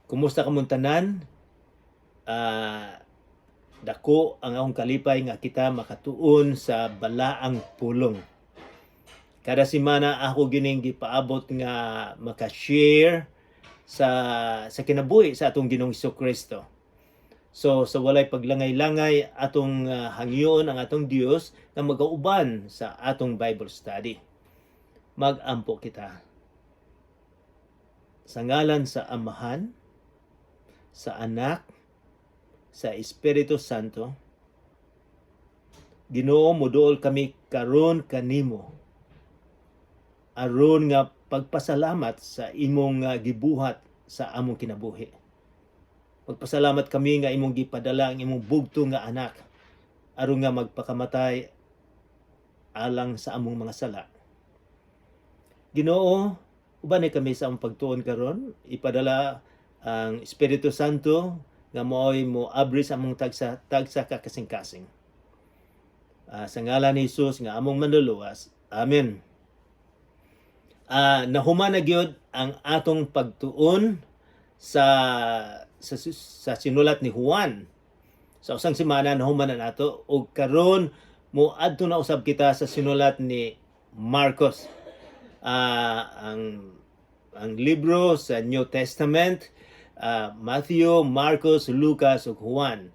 Kumusta ka mong tanan? Dako ang akong kalipay nga kita makatuon sa balaang pulong. Kada semana ako gining gipaabot nga maka-share sa kinabuhi sa atong Ginoong Hesukristo. So sa walay paglangay-langay atong hangyon ang atong Dios nga magauban sa atong Bible study. Mag-ampo kita. Sa ngalan sa Amahan, sa Anak, sa Espiritu Santo, Ginoo, moduol kami karon kanimo aron nga pagpasalamat sa imong gibuhat sa among kinabuhi. Magpasalamat kami nga imong gipadala ang imong bugto nga anak aron nga magpakamatay alang sa among mga sala. Ginoo, uban kami sa among pagtuon karon, ipadala ang Espiritu Santo nga mo'y mo abri sa among tagsa kakasing-kasing. Sa ngalan ni Jesus nga among manluluwas. Amen. Nahuman na gyud ang atong pagtuon sa sinulat ni Juan. Sa usang semana nahuman na nato ug karon moadto na usab kita sa sinulat ni Marcos. Ang libro sa New Testament, Matthew, Marcos, Lucas ug Juan.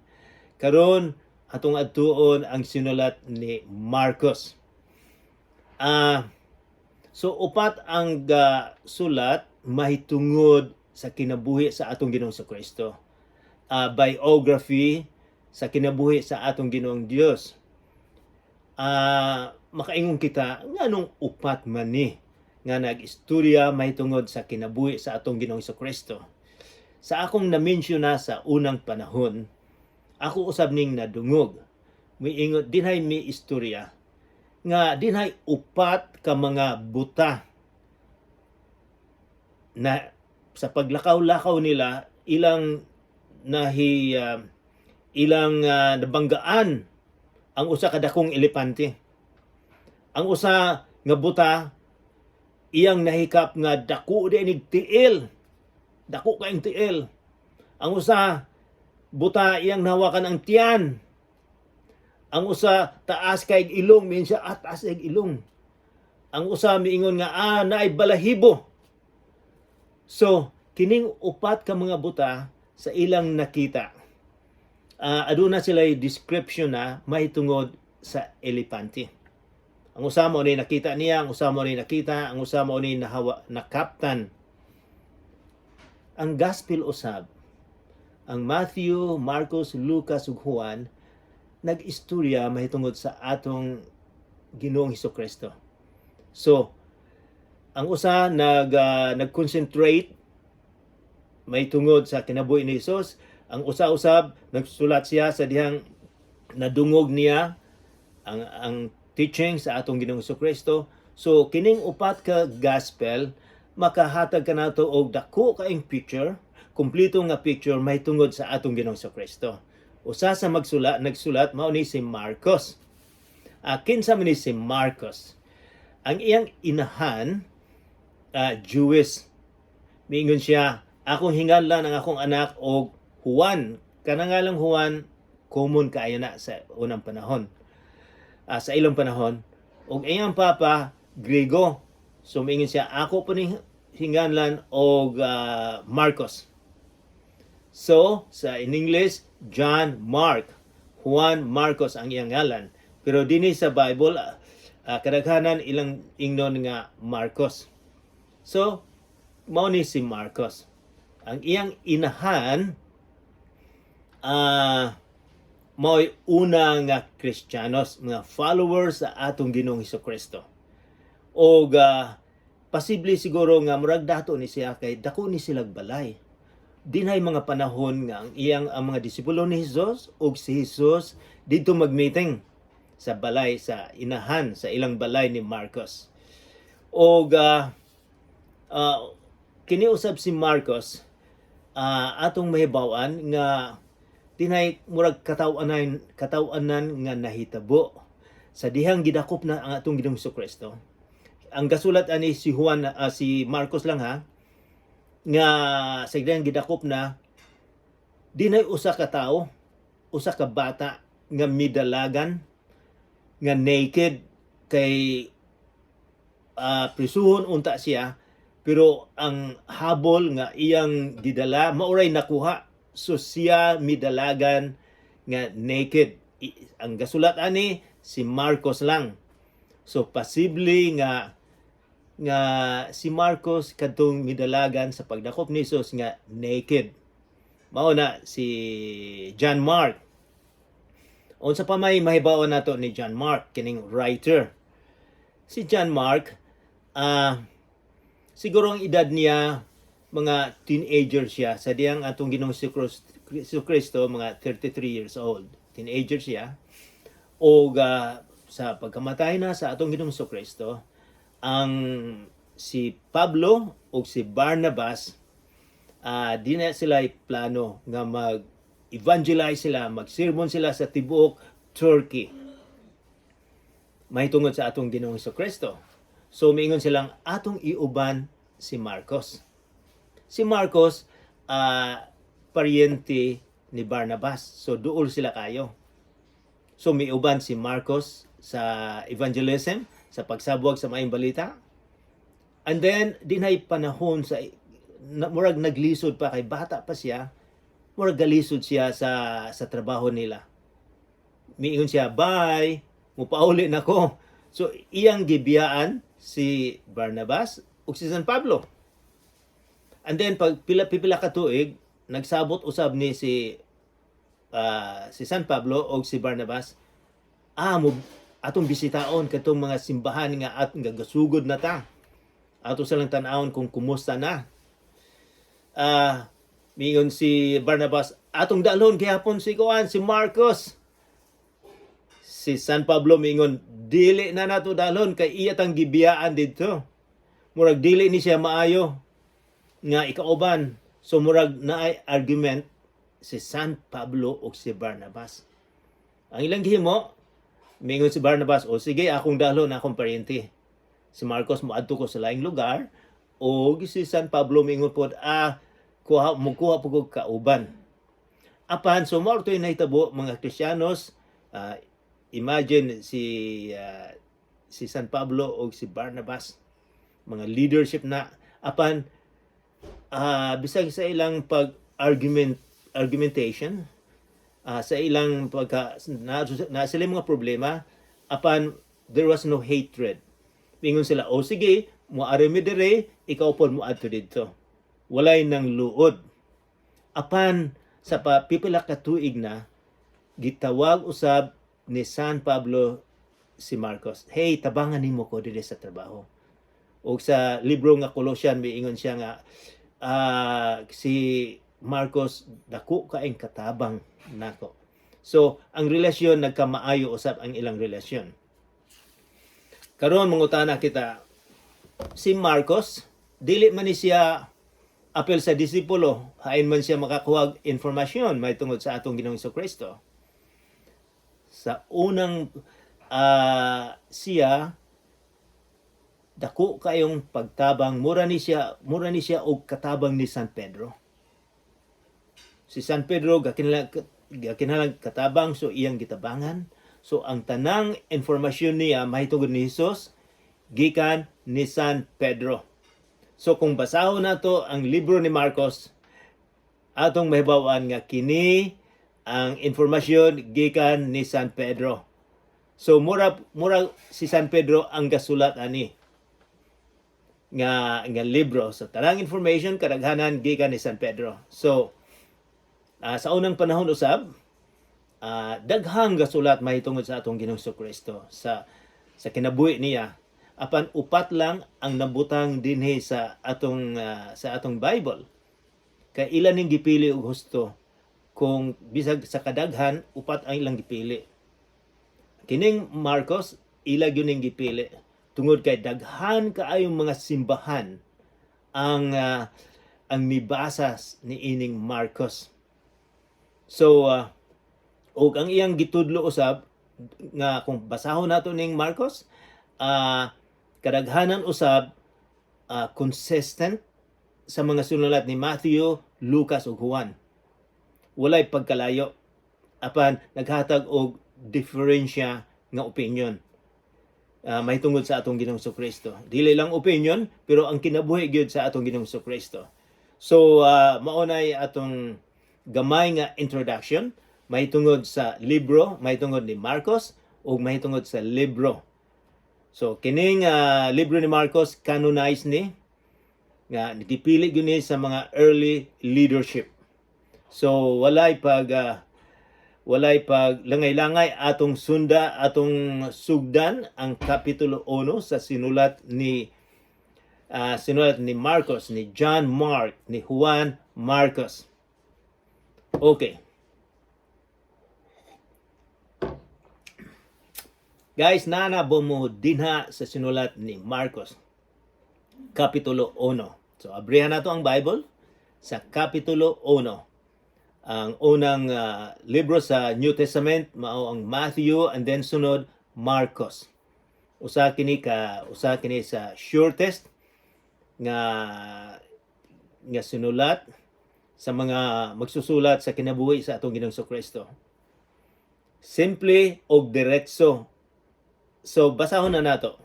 Karon atong adtuon ang sinulat ni Marcos. So upat ang sulat mahitungod sa kinabuhi sa atong Ginoong Kristo. Biography sa kinabuhi sa atong Ginoong Dios. Makaingon kita nganong upat man ni nga nag-istorya mahitungod sa kinabuhi sa atong Ginoong Kristo. Sa akong na-mention na sa unang panahon, ako usab ning nadungog. Miingot dinhay mi istorya nga dinhay upat ka mga buta na sa paglakaw-lakaw nila ilang nabanggaan ang usa ka dakong elepante. Ang usa nga buta iyang nahikap nga dako diinig tiil. Dako kaayong tiil. Ang usa buta iyang nahawakan ang tiyan. Ang usa taas kay ilong, minsan taas kay ilong. Ang usa miingon nga naay balahibo. So kining upat ka mga buta sa ilang nakita. Aduna sila description na mahitungod sa elepante. Ang usa mo ni nakita niya, ang usa mo ni nakita, ang usa mo ni nakaptan. Ang gospel usab, ang Matthew, Marcos, Lucas ug Juan nag-istorya mahitungod sa atong Ginoong Hesukristo. So, ang usa nag-concentrate mahitungod sa kinabuhi ni Jesus, ang usa usab nagsulat siya sa dihang nadungog niya ang teaching sa atong Ginoong Hesukristo. So, kining upat ka gospel makahatag ka nato og dako kaayong picture, kumpleto nga picture mahitungod sa atong Ginoong Hesukristo. Usa sa nagsulat mao ni si Marcos. Kinsa man ni si Marcos? Ang iyang inahan Jewish. Miingon siya, akong hinganlan ang akong anak og Juan. Kanangalang Juan common kaayo na sa unang panahon. Sa ilang panahon, og iyang papa Griego. So miingon siya, ako po ni hinganlan og Marcos. So in English, John Mark, Juan Marcos ang iyang ngalan. Pero dinhi sa Bible, kadaghanan ilang ingnon nga Marcos. So, mao ni si Marcos. Ang iyang inahan, mao'y una nga Kristiyanos, mga followers sa atong Ginoong Hesukristo. O posible siguro nga murag dato ni siya kay dako ni silang balay. Dinhay mga panahon nga ang mga disipulo ni Jesus ug si Jesus dito magmeeting sa balay sa inahan sa ilang balay ni Marcos. Og kini usab si Marcos atong mahibaw-an nga dinhay murag kataw-anan nga nahitabo sa dihang gidakop na ang atong Ginoong Hesukristo. Ang gasulat ani si Marcos lang ha. nga sa gidang gidakop na dinay usa ka tawo, usa ka bata nga midalagan, nga naked kay prisuhon unta siya, pero ang habol nga iyang gidala mauray nakuha, so siya midalagan nga naked. Ang gasulat ani si Marcos lang, so posible nga si Marcos kadtong midalagan sa pagdakop ni Jesus nga naked. Mao na si John Mark. Unsa pa may mahibaw nato ni John Mark, kining writer. Si John Mark, siguro ang edad niya mga teenager siya, sa diyang atong Ginoong Kristo mga 33 years old. Teenager siya. O sa pagkamatay na sa atong Ginoong Kristo, ang si Pablo o si Barnabas, di na sila plano nga mag-evangelize sila, mag-sermon sila sa tibuok Turkey. Mahitungod sa atong Ginoong Kristo. So, miingon silang atong iuban si Marcos. Si Marcos, paryente ni Barnabas. So, duol sila kayo. So, miuban si Marcos sa evangelism, sa pagsabwag sa maayong balita. And then, dinay panahon sa murag naglisod pa kay bata pa siya, murag galisod siya sa trabaho nila. Miingon siya, bye, mupauli na ko. So, iyang gibiyaan si Barnabas ug si San Pablo. And then, pag pipila ka tuig, nagsabot usab ni si San Pablo o si Barnabas, atong bisitaon katong mga simbahan nga at nga gasugod na ta. Ato silang tan-awon kung kumusta na. Miingon si Barnabas, atong dalhon gihapon si Marcos. Si San Pablo miingon, dili na nato dalhon kay iya tang gibiyaan didto. Murag dili ni siya maayo nga ikauban. So murag naay argument si San Pablo o si Barnabas. Ang ilang gihimo, mingon si Barnabas, o sige, akong dalhon, akong paryente. Si Marcos moadto ko sa laing lugar, o si San Pablo mingon pod, mukuha po ko kauban. Apan, so mao to'y nahitabo mga Kristiyanos, imagine si San Pablo o si Barnabas, mga leadership na, apan, bisag sa ilang argumentation, sa ilang na sila mga problema, apan there was no hatred. Mingon sila, o sige, muari mi dire, ikaw po muadto dito. Walay nang luod. Apan sa pipila ka tuig na, gitawag usab ni San Pablo si Marcos, hey, tabangan nimo ko dire sa trabaho. O sa libro nga Colossian, miingon siya nga, si Marcos, dako kaing katabang nako. So, ang relasyon, nagkamaayo usab ang ilang relasyon. Karon mangutana kita, si Marcos, dili man ni siya apel sa disipulo, hain man siya makakuha informasyon may tungod sa atong Ginoong Kristo. Sa unang siya, dako kayong pagtabang, mura ni siya og katabang ni San Pedro. Si San Pedro gakinalang katabang, so iyang gitabangan. So ang tanang informasyon niya mahitungod ni Jesus gikan ni San Pedro. So kung basahon nato ang libro ni Marcos, atong mahibaw-an nga kini ang informasyon gikan ni San Pedro. So mura si San Pedro ang gasulat ani nga libro. So tanang information kadaghanan gikan ni San Pedro. So sa unang panahon usab, daghang gasulat mahitungod sa atong Ginoong Kristo sa kinabuhi niya. Apan upat lang ang nabutang dinhi sa atong Bible. Kay ilan ning gipili og husto, kung bisag sa kadaghan upat ang ilang gipili. Kining Marcos ilag yun ning gipili tungod kay daghan kaayong mga simbahan ang mibasa ni ining Marcos. So, og ang iyang gitudlo usab nga kung basahon nato ning Marcos, kadaghanan usab consistent sa mga sinulat ni Matthew, Lucas ug Juan. Walay pagkalayo apan naghatag og diferensya nga opinion. May tungod sa atong Ginoong Kristo. Dili lang opinion, pero ang kinabuhi gyud sa atong Ginoong Kristo. So, maunay atong gamay nga introduction, may tungod sa libro, may tungod ni Marcos, ug may tungod sa libro. So, kining libro ni Marcos, canonized ni, nga nitipili gyud ni sa mga early leadership. So, walay paglangay-langay atong sunda, atong sugdan ang kapitulo 1 sa sinulat ni Marcos, ni John Mark, ni Juan Marcos. Okay. Guys, nanabo mo dinha sa sinulat ni Marcos, kapitulo 1. So, abrihan nato ang Bible sa kapitulo 1. Ang unang libro sa New Testament mao ang Matthew, and then sunod Marcos. Usa kini sa shortest nga sinulat sa mga magsusulat sa kinabuhi sa atong Ginoong Kristo. Simple og diretso. So basahon na nato.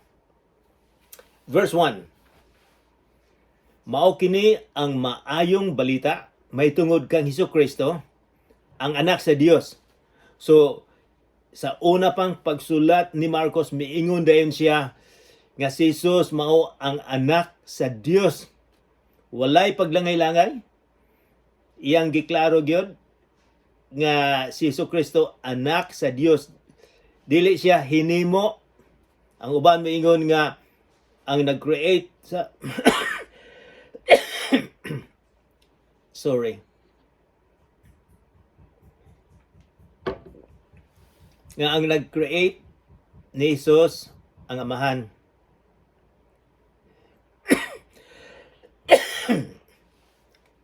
Verse 1. Mao kini ang maayong balita may tungod kang Hesukristo, ang anak sa Dios. So, sa una pang pagsulat ni Marcos, miingon dayon siya nga si Jesus mao ang anak sa Dios. Walay paglangay-langay. Iyang giklaro gyud nga si Hesukristo anak sa Dios. Dili siya hinimo. Ang uban miingon nga ang nag-create sa nga ang nag-create ni Jesus ang Amahan.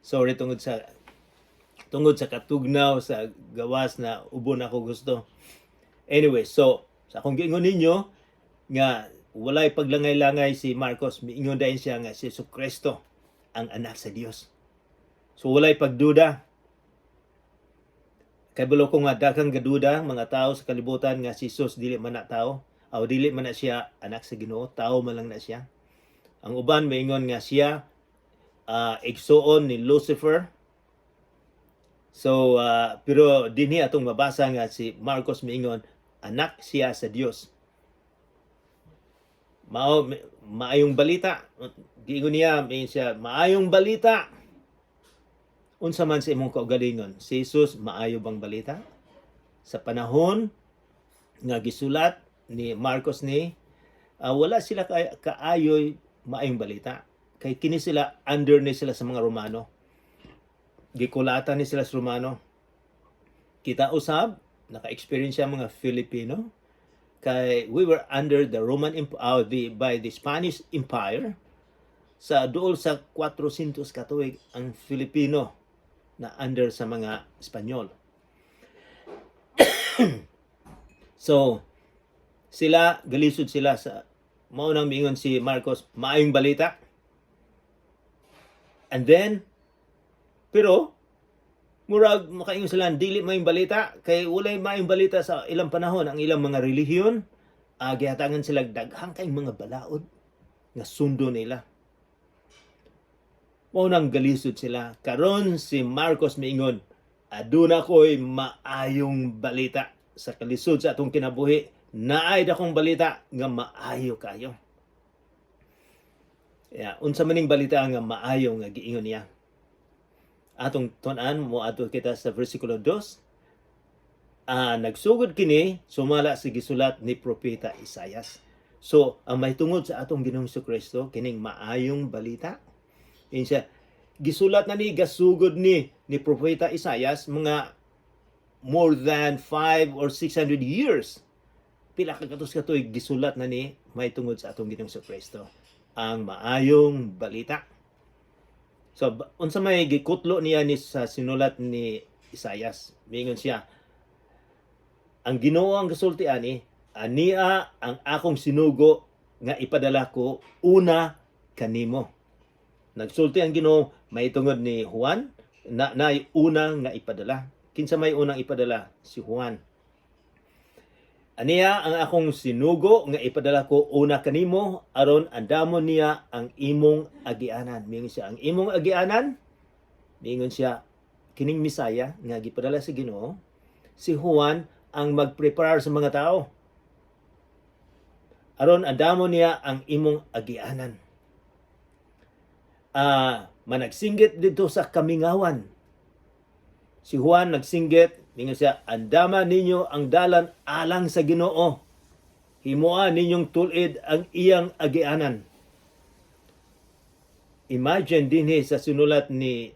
Sorry tungod sa katugnaw sa gawas na ubon ako gusto. Anyway, so sa akong giingon ninyo nga walay paglangay-langay si Marcos, miingon dayon siya nga si Jesucristo ang anak sa Dios. So walay pagduda. Kay bulo ko nga daghang gaduda mga tao sa kalibutan nga si Jesus dili man na tao, o dili man na siya anak sa Ginoo, tao man lang na siya. Ang uban miingon nga siya igsuon ni Lucifer. So pero dinhi atong mabasa nga si Marcos miingon anak siya sa Dios. Maayong balita. Giingon niya, may siya maayong balita. Unsa man sa imong kaugalingon, si Jesus maayo bang balita? Sa panahon nga gisulat ni Marcos wala sila kaayoy maayong balita. Kay kini sila under ni sila sa mga Romano. Gikulatan ni sila sa Romano. Kita usab naka-experience siya mga Filipino. Kay we were under the by the Spanish Empire. Sa duol sa 400 katuig ang Filipino na under sa mga Espanyol. So, sila, galisod sila sa maunang miingon si Marcos, maayong balita. And then, pero, murag makaingon sila, dili maayong balita, kay walay maayong balita sa ilang panahon, ang ilang mga relihiyon, gihatangan sila daghang kayong mga balaod nga sundo nila. Maunang galisod sila. Karon si Marcos miingon, aduna ko'y maayong balita sa kalisod sa atong kinabuhi. Naay dakong balita nga maayo kayo. Unsa maning balita nga maayo nga giingon niya. Atong tun-an mo ato kita sa versikulo 2. Nagsugod kini sumala sa gisulat ni propeta Isaias. So, ang may tungod sa atong Ginoong Kristo kining maayong balita. Siya, gisulat na ni, gasugod ni propeta Isaias mga more than 500 or 600 years. Pila ka katuig gisulat na ni may tungod sa atong Ginoong Kristo. Ang maayong balita. So, unsa may gikutlo niya ni sa sinulat ni Isaias. Mingon siya, ang Ginoo ang gasulti ani, ania ang akong sinugo nga ipadala ko una kanimo. Nagsulti ang Ginoo mahitungod ni Juan na unang nga ipadala. Kinsa may unang ipadala? Si Juan. Aniya ang akong sinugo nga ipadala ko una kanimo aron andamon niya ang imong agianan. Mingon siya ang imong agianan. Mingon siya kining Misaya nga gipadala sa Ginoo. Si Juan ang magprepare sa mga tao. Aron andamon niya ang imong agianan. Managsinggit dito sa kamingawan. Si Juan nagsinggit, mingon siya, andaman ninyo ang dalan alang sa Ginoo. Himuan ninyong tulid ang iyang agianan. Imagine dinhi sa sinulat ni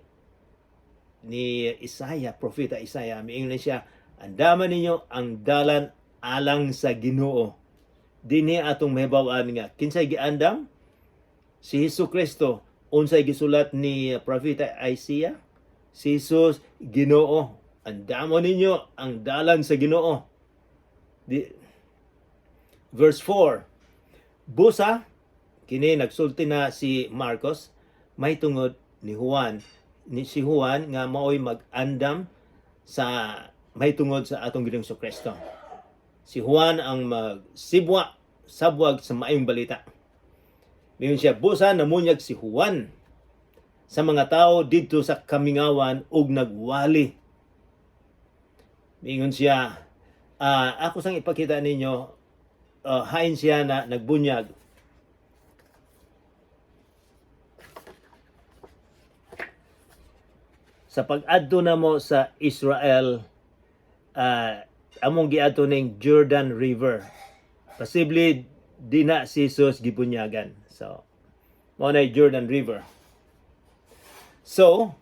Isaiah, propeta Isaiah, miingon siya, andaman ninyo ang dalan alang sa Ginoo. Dinhi atong mahibaw-an nga kinsay giandam? Si Hesukristo. Unsay gisulat ni propeta Isaiah? Si Jesus Ginoo. Andamon ninyo ang dalan sa Ginoo. Verse 4. Busa kini nagsulti na si Marcos may tungod ni Juan. Si Juan nga maoy mag-andam sa may tungod sa atong Ginoong Kristo. Si Juan ang sabwag sa maayong balita. Mingon siya, busa namunyag si Juan sa mga tao didto sa kamingawan ug nagwali. Mingon siya, ako sang ipakita ninyo, hain siya na nagbunyag. Sa pag-adto na mo sa Israel, among giadto ning Jordan River. Posible di na si Jesus gibunyagan. So, mao na Jordan River. So,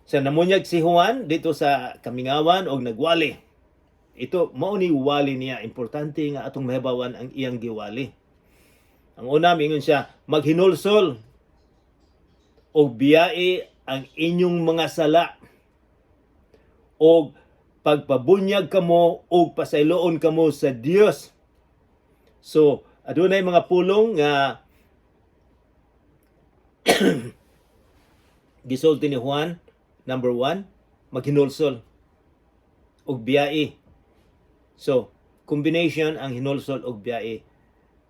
sa namunyag si Juan dito sa kamingawan og nagwali. Ito mao ni wali niya, importante nga atong mahibawan ang iyang giwali. Ang una mingon siya, maghinulsol og biyae ang inyong mga sala og pagpabunyag kamo og pasayloon kamo sa Dios. So, adunay mga pulong nga gisulti ni Juan. Number 1, maghinulsol og biyae. So, combination ang hinulsol og biyae.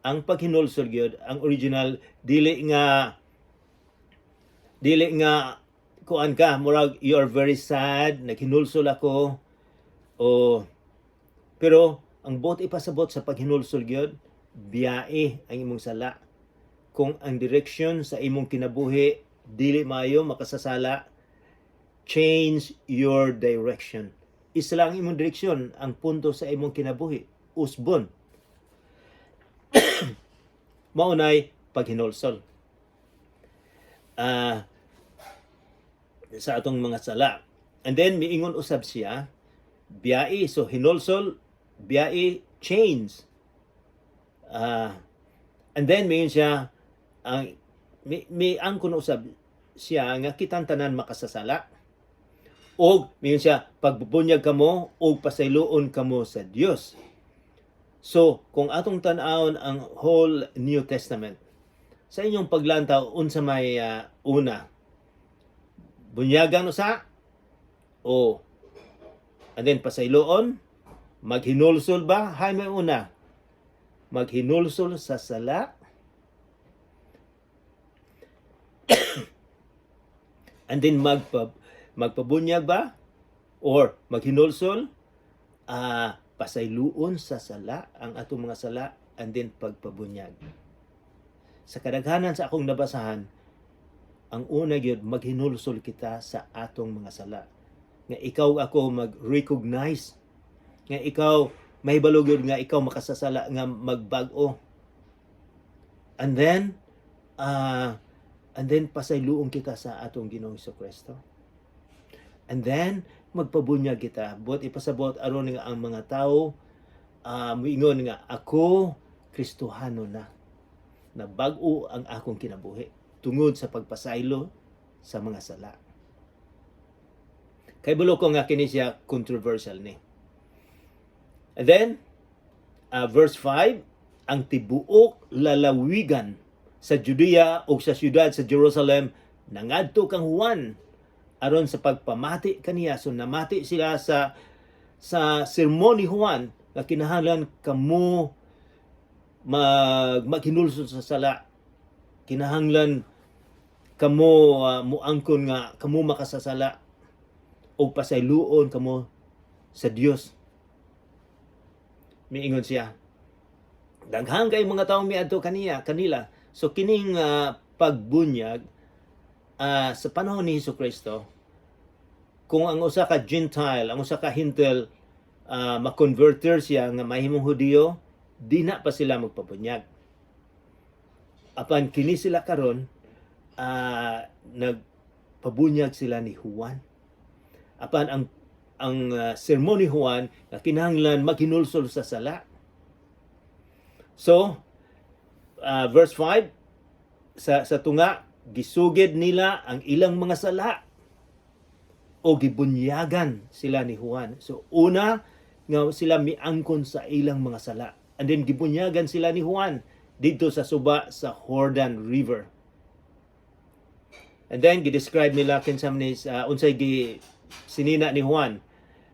Ang paghinulsol gyud, ang original dili nga kuan ka, murag you are very sad, naghinulsol ako. Pero ang bot ipasabot sa paghinulsol gyud, biyae ang imong sala. Kung ang direksyon sa imong kinabuhi dili maayo makasasala, change your direction. Isa lang imong direksyon ang punto sa imong kinabuhi, usbon. Maunay paghinulsol. Sa atong mga sala. And then miingon usab siya, biyae, so hinulsol, biyae, change. And then miingon siya, may angkon usab siya nga kitang tanan makasasala. Og miingon siya, pagbubunyag kamo og pasayloon kamo sa Dios. So, kung atong tan-awon ang whole New Testament, sa inyong paglantaw, unsa may una? Bunyagan usa? And then pasayloon? Maghinulsol ba? Hay may una. Maghinulsol sa sala? And then magpabunyag ba? Or maghinulsol? Pasayloon sa sala, ang atong mga sala, and then pagpabunyag. Sa kadaghanan sa akong nabasahan, ang una gyud maghinulsol kita sa atong mga sala. Nga ikaw ako mag-recognize, nga ikaw mahibalo gyud nga ikaw makasasala nga magbag-o. And then pasayloon kita sa atong Ginoong Kristo. And then magpabunyag kita. Buot ipasabot aron nga ang mga tao moingon nga ako Kristohano na. Nabag-o ang akong kinabuhi tungod sa pagpasaylo sa mga sala. Kay bulo ko nga kini siya controversial ni. And then verse 5, ang tibuok lalawigan sa Judea o sa siyudad sa Jerusalem, nangadto kang Juan aron sa pagpamati kaniya. So namati sila sa sermon ni Juan nga kinahanglan kamo maghinulsol sa sala, kinahanglan kamo muangkon nga kamo makasasala o pasayloon kamo sa Dios. Miingon siya, daghang kay mga taong miadto kanila. So kining pagbunyag sa panahon ni Hesukristo, kung ang usa ka Gentile, ang usa ka Hintil ma-converter siya nga mahimong Hudiyo, di na pa sila magpabunyag. Apan kini sila karon nagpabunyag sila ni Juan. Apan ang sermon ni Juan nga kinahanglan maghinulsol sa sala. So verse 5 sa tunga, gisugid nila ang ilang mga sala o gibunyagan sila ni Juan. So una nga sila miangkon sa ilang mga sala, and then gibunyagan sila ni Juan dito sa suba sa Jordan River. And then gidescribe nila kinsa man unsay sinina ni Juan.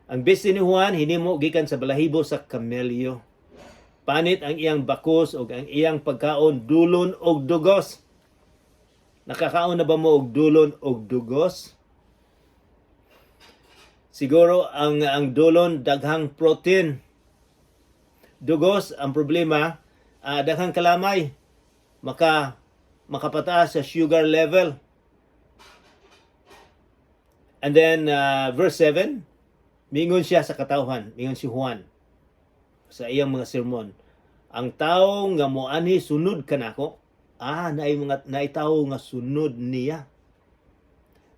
Ang besti ni Juan hinimo gikan sa balahibo sa kamelyo. Panit ang iyang bakos o ang iyang pagkaon dulon og dugos. Nakakaon na ba mo og dulon og dugos? Siguro ang dulon daghang protein. Dugos ang problema, daghang kalamay, makapataas sa sugar level. And then verse 7, mingon siya sa katawhan, mingon si Juan sa iyang mga sermon, ang tao nga moanhi sunod kanako, naay tao nga sunod niya,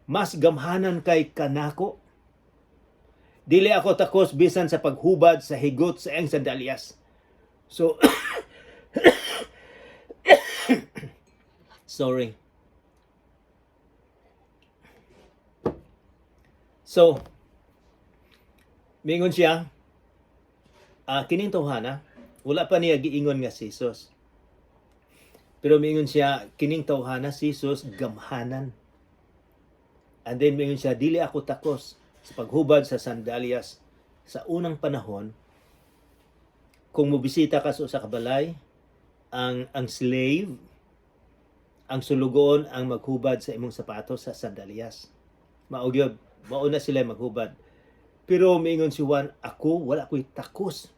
mas gamhanan kay kanako. Dili ako takos bisan sa paghubad sa higot sa iyang sandalyas. So sorry. So mingon siya, kining tawhana, wala pa niya giingon nga si Jesus. Pero mingon siya, kining tawhana si Jesus gamhanan. And then mingon siya, dili ako takos sa paghubad sa sandalyas. Sa unang panahon, kung mobisita ka sa kabalay, ang slave, ang sulugoon ang maghubad sa imong sapatos sa sandalyas. Maugyod, mauna sila maghubad. Pero miingon si Juan, ako wala ko'y takos.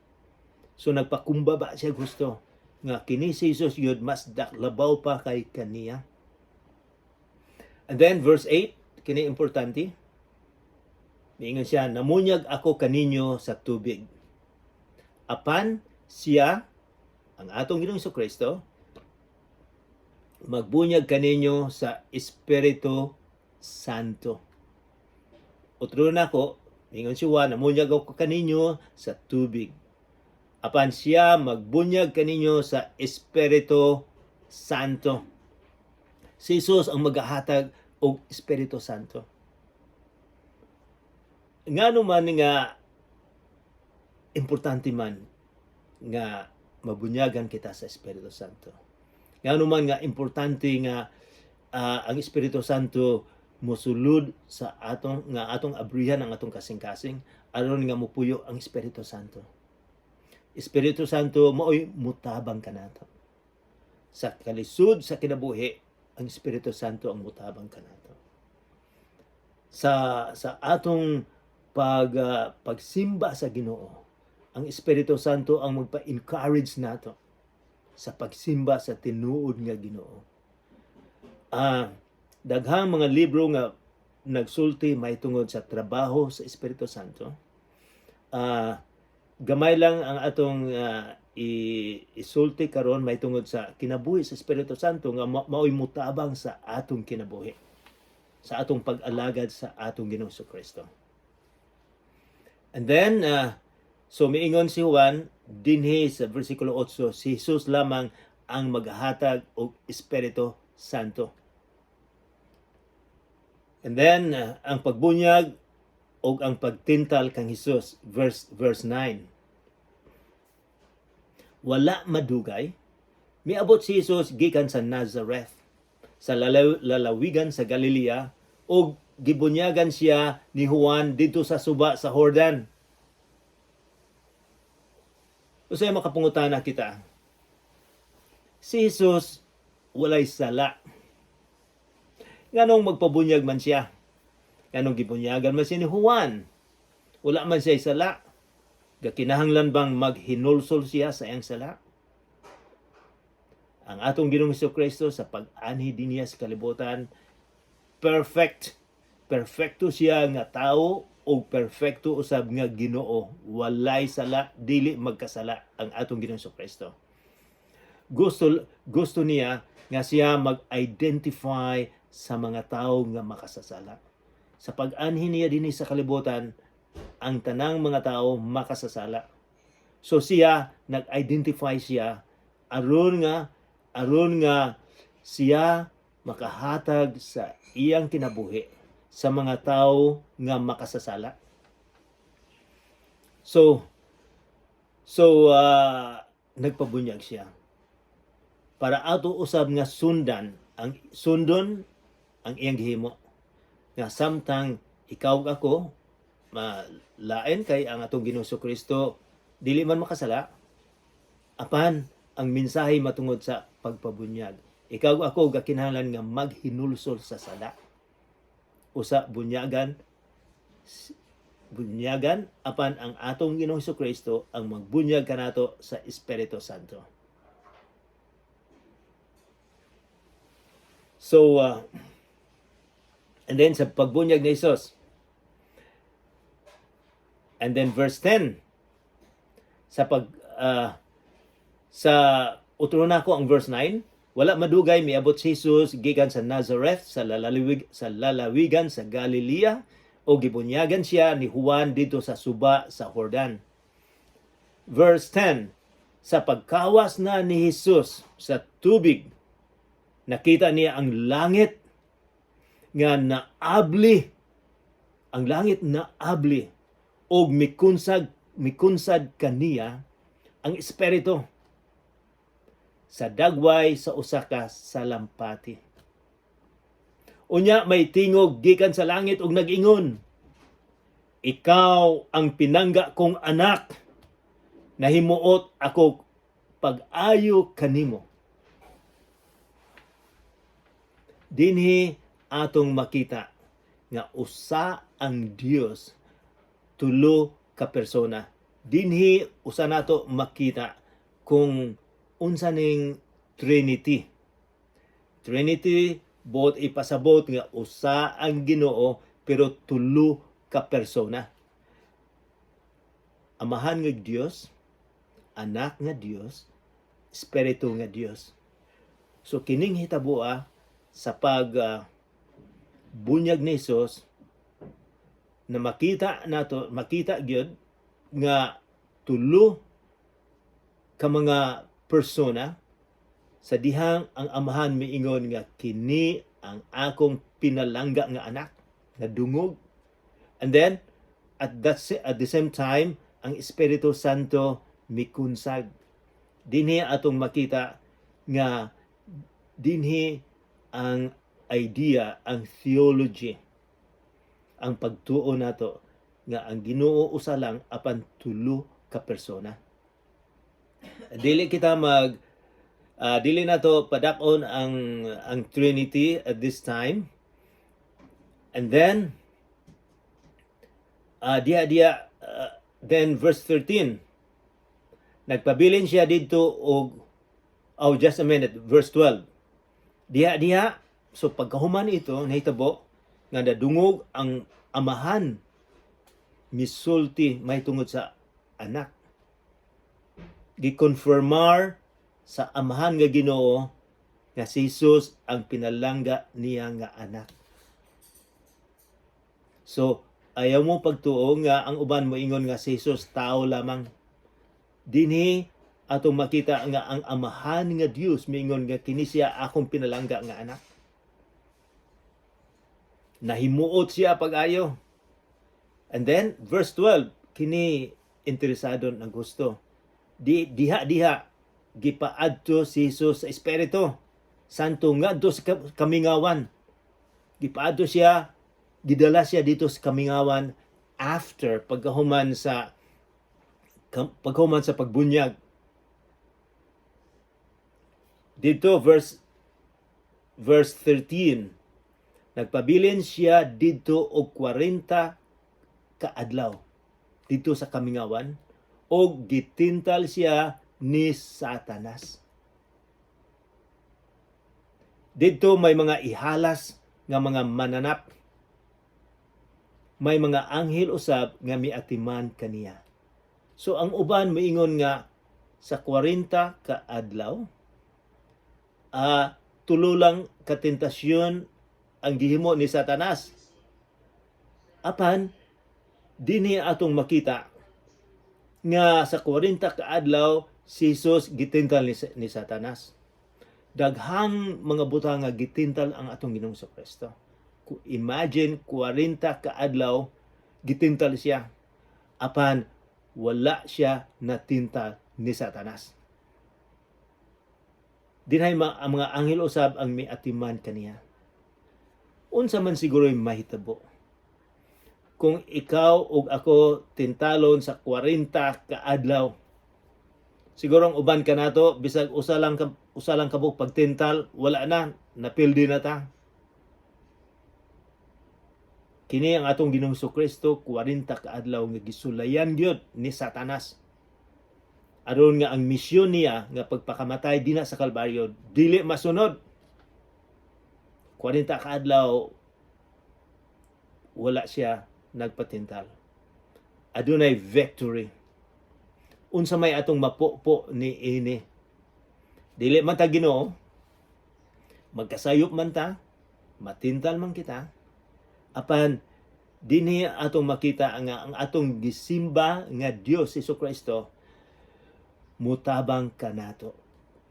So nagpakumbaba siya gusto nga kini si Jesus yun mas daklabaw pa kay kaniya. And then verse 8, kini importante. Miingon siya, namunyag ako kaninyo sa tubig. Apan siya, ang atong Ginoong Hesukristo, magbunyag kaninyo sa Espiritu Santo. Otro na ko, mingon si Juan, namunyag ako kaninyo sa tubig. Apan siya magbunyag kaninyo sa Espiritu Santo. Si Jesus ang maghahatag og Espiritu Santo. Ngano man nga importante man nga mabunyagan kita sa Espiritu Santo. Ngano man nga importante nga ang Espiritu Santo mosulod sa atong abrihan ang atong kasing-kasing aron nga mopuyo ang Espiritu Santo. Espiritu Santo mao'y mutabang kanato. Sa kalisod sa kinabuhi, ang Espiritu Santo ang mutabang kanato. Sa atong pagsimba sa Ginoo, ang Espiritu Santo ang magpa-encourage nato sa pagsimba sa tinuod nga Ginoo. Daghang mga libro nga nagsulti mahitungod sa trabaho sa Espiritu Santo. Gamay lang ang atong isulti karon mahitungod sa kinabuhi sa Espiritu Santo nga mao'y mutabang sa atong kinabuhi, sa atong pag-alagad sa atong Ginoong Kristo. And then so miingon si Juan dinhi sa versikulo 8, si Jesus lamang ang maghatag og Espiritu Santo. And then ang pagbunyag o ang pagtintal kang Jesus, verse 9. Wala madugay Miabot si Jesus gikan sa Nazareth, sa lalawigan sa Galilea, o gibunyagan siya ni Juan dito sa suba sa Jordan. Usay makapungutana kita. Si Jesus walay sala. Nganong magpabunyag man siya? Nganong gibunyagan man siya ni Juan? Wala man siya sala. Gakinahanglan bang maghinulsol siya sa iyang sala? Ang atong Ginoong Hesukristo sa pag-anhi din niya sa kalibutan, perfect. Perfecto siya nga tao o perfecto usab nga Ginoo. Walay sala, dili magkasala ang atong Ginoong Hesukristo. Gusto niya nga siya mag-identify sa mga tao nga makasasala. Sa pag-anhi niya din sa kalibutan, ang tanang mga tao makasasala. So siya nag-identify siya aron nga siya makahatag sa iyang kinabuhi sa mga tao nga makasasala. So nagpabunyag siya para ato usab nga sundon ang iyang gihimo, nga samtang ikaw ako malain kay ang atong Ginoong Kristo dili man makasala, apan ang mensahe matungod sa pagpabunyag. Ikaw ako gakinahanglan nga maghinulsol sa sala. Usa bunyagan apan ang atong Ginoong Kristo ang magbunyag kanato sa Espiritu Santo. So and then sa pagbunyag ni Jesus, and then verse 10 sa utro na ko ang verse 9, wala madugay miabot si Jesus gikan sa Nazareth sa lalawigan sa Galilea, o gibunyagan siya ni Juan dito sa suba sa Jordan. Verse 10, sa pagkawas na ni Jesus sa tubig, nakita niya ang langit nga naabli, og mikunsad kaniya ang espiritu sa dagway sa usa ka salampati. Unya may tingog gikan sa langit og nag-ingon, ikaw ang pinangga kong anak, nahimuot ako pag-ayo kanimo. Dinhi atong makita nga usa ang Dios, tulo ka persona. Dinhi usa nato makita kung unsa ning Trinity. Trinity both ipasabot nga usa ang Ginoo pero tulo ka persona. Amahan nga Dios, anak nga Dios, espiritu nga Dios. So kining hitabo sa bunyag ni Jesus na makita gyud nga tulo ka mga persona sa dihang ang amahan miingon nga kini ang akong pinalangga nga anak na dungog, and then at the same time ang Espiritu Santo mikunsag. Dinhi atong makita nga dinhi ang idea, ang theology, ang pagtuo nato nga ang Ginoo usa lang apan tulo ka persona. Dili nato padakon ang Trinity at this time. And then then verse 13, nagpabilin siya dito just a minute, verse 12. So pagkahuman ito, nahitabo nga nadungog ang amahan, misulti may tungod sa anak. Gikonfirmar sa amahan nga Ginoo nga si Jesus ang pinalangga niya nga anak. So ayaw mo pagtuo nga ang uban mo ingon nga si Jesus tao lamang. Dinhi atong makita nga ang amahan nga Dios miingon nga kini siya akong pinalangga nga anak. Nahimuot siya pag-ayo. And then verse 12, kini interesado ng gusto. Diha gipaadto si Jesus sa Espiritu Santo ngadto sa kamingawan. Gipaadto siya, gidala siya dito sa kamingawan after paghuman sa pagbunyag. Dito verse 13, nagpabilin siya dito og 40 ka adlaw dito sa kamingawan og gitintal siya ni Satanas. Dito may mga ihalas nga mga mananap, may mga anghel usab nga miatiman kaniya. So ang uban moingon nga sa 40 ka adlaw, tulo lang ka tentasyon ang gihimo ni Satanas. Apan dinhi atong makita nga sa 40 ka adlaw si Jesus gitintal ni Satanas. Daghang mga butang nga gitintal ang atong Ginoong Kristo. Imagine 40 ka adlaw gitintal siya. Apan wala siya natintal ni Satanas. Dinay ang mga anghel usab ang miatiman kaniya. Unsa man siguro'y mahitabo kung ikaw ug ako tintalon sa 40 ka adlaw. Siguro ang uban ka nato bisag usa lang kabuk pagtintal, wala na, napildi na ta. Kini ang atong Ginoong Kristo 40 ka adlaw nga gisulayan gyud ni Satanas. Aron nga ang misyon niya nga pagpakamatay dinha sa Kalbaryo dili masunod. 40 ka adlaw wala siya nagpatintal. Adunay victory. Unsa may atong mapupo ni ini. Dili man ta Ginoo, magkasayop man ta, matintal man kita. Apan dinhi atong makita nga ang atong gisimba nga Dios Jesucristo mutabang kanato.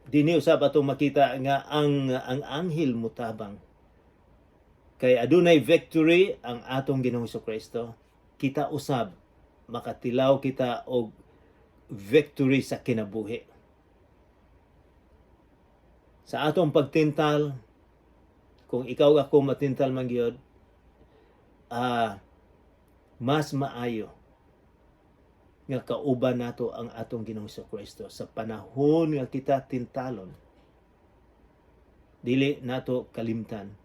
Dinhi usab atong makita nga ang anghel mutabang. Kay adunay victory ang atong Ginoong Jesucristo. Kita usab makatilaw kita og victory sa kinabuhi. Sa atong pagtintal, kung ikaw ako matintal man gyud, mas maayo nga kauban nato ang atong Ginoong Kristo sa panahon nga kita tintalon. Dili nato kalimtan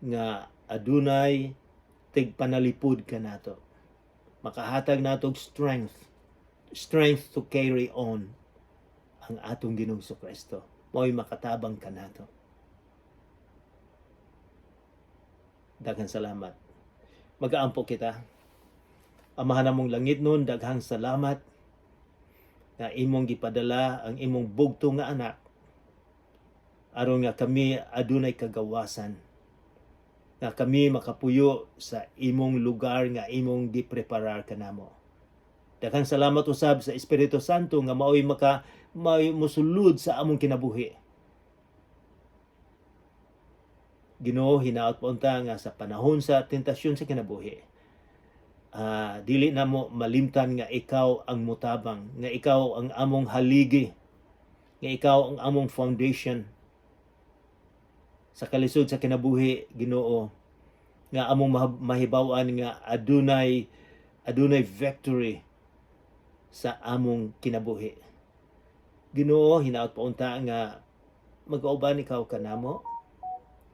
nga adunay tigpanalipud ka nato. Makahatag nato strength to carry on ang atong Ginoong Kristo. Mao'y makatabang ka nato. Daghang salamat. Mag-aampo kita. Amahan namong langit nun, daghang salamat nga imong gipadala ang imong bugto nga anak aron nga kami adunay kagawasan, nga kami makapuyo sa imong lugar nga imong gipreparar kanamo. Daghang salamat usab sa Espiritu Santo nga mao'y mosulod sa among kinabuhi. Ginoo, hinaot pa unta nga sa panahon sa tentasyon sa kinabuhi, dili na mo malimtan nga ikaw ang mutabang, nga ikaw ang among haligi, nga ikaw ang among foundation sa kalisod sa kinabuhi. Ginoo, nga among mahibaw-an nga adunay victory sa among kinabuhi. Ginoo, hinaot pa unta nga mag-auban ikaw kanamo.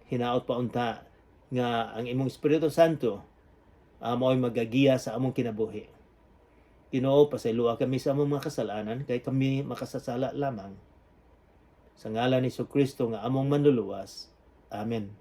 Hinaot pa unta nga ang imong Espiritu Santo mao'y magagiya sa among kinabuhi. Ginoo, pasayloa kami sa among mga kasalanan kay kami makasasala lamang. Sa ngalan ni Jesucristo nga among manluluwas. Amen.